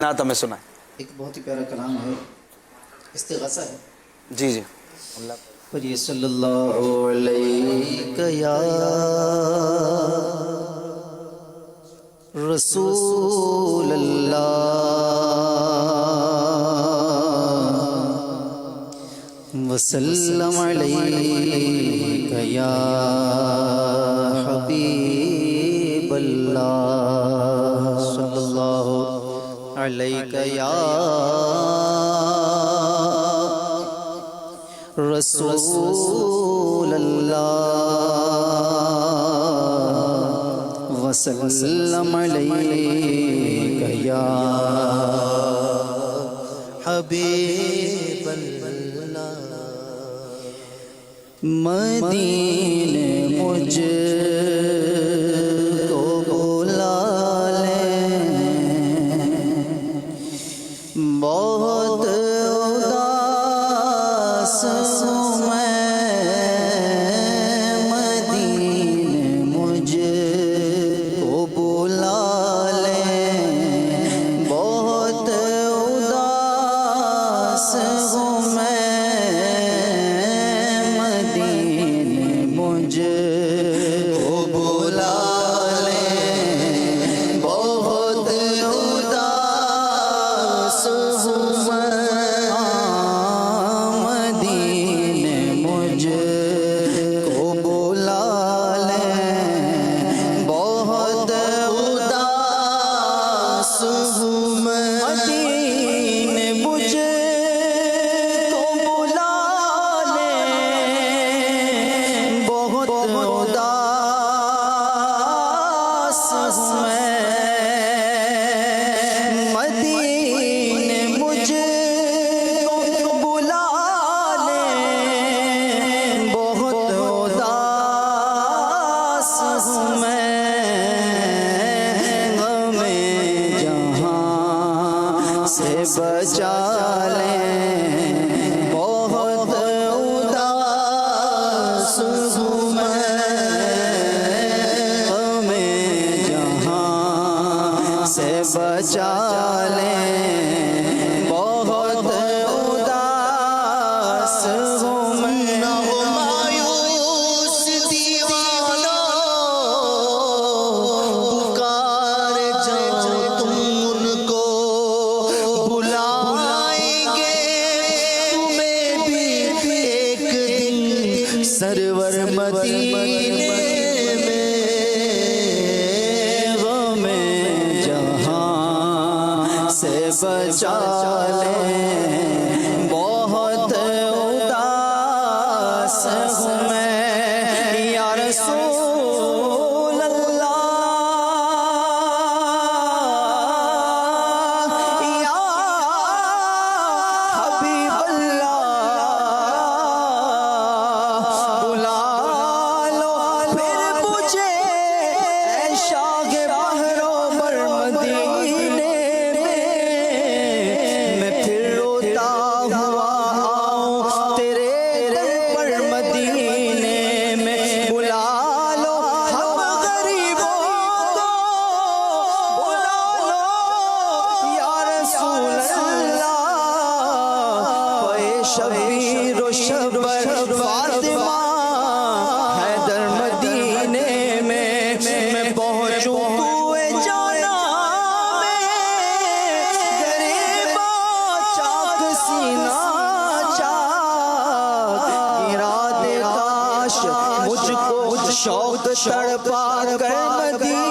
نعت ہمیں سنائیں۔ ایک بہت ہی پیارا کلام ہے، استغاثہ ہے۔ جی جی پڑھیے صلی اللہ علیہ یا رسول اللہ وسلم علیہ یا حبیب اللہ صلی اللہ علیہ یا رسول اللہ وسلم علیک یا حبیب اللہ۔ مدینے مجھ کو بلا لے، بہت اداس ہوں میں، مدینے مجھ کو بلا لے، بہت اداس ہوں میں، مدینے مجھ کو بلا لے، بہت اداس ہوں میں، مدینے مجھ کو بلا لے، بہت اداس ہوں میں، مدینے مجھ کو بلا لے، بہت اداس ہوں میں، مدینے مجھ کو بلا لے، بہت اداس ہوں میں، ہمیں جہاں سے بچا لے، بہت اداس ہوں میں، ہمیں جہاں سے بچا لے، بہت اداس ہوں میں، نہ ہو مایوس دیوانہ، پکار جاؤ تم ان کو، بلائیں گے تمہیں بھی ایک دن سرور مدینے میں، ہمیں جہاں سے بچا لے، بہت اداس ہوں میں، یا رسول اللہ یا حبیب اللہ، بلا لو پھر مجھے اے شاہ بحر و بر مدینے میں پھر روتا ہوا آؤں تیرے در پر مدینے میں، بلا لو ہم غریبوں کو، بلا لو یا رسول اللہ، پے شبیر و شبر فاطمہ حیدر مدینے میں پہنچوں کوئے جانا میں، غریبا چاک سینہ چاک، ارادے کاش مجھ کو شوق تڑپا کر مدینے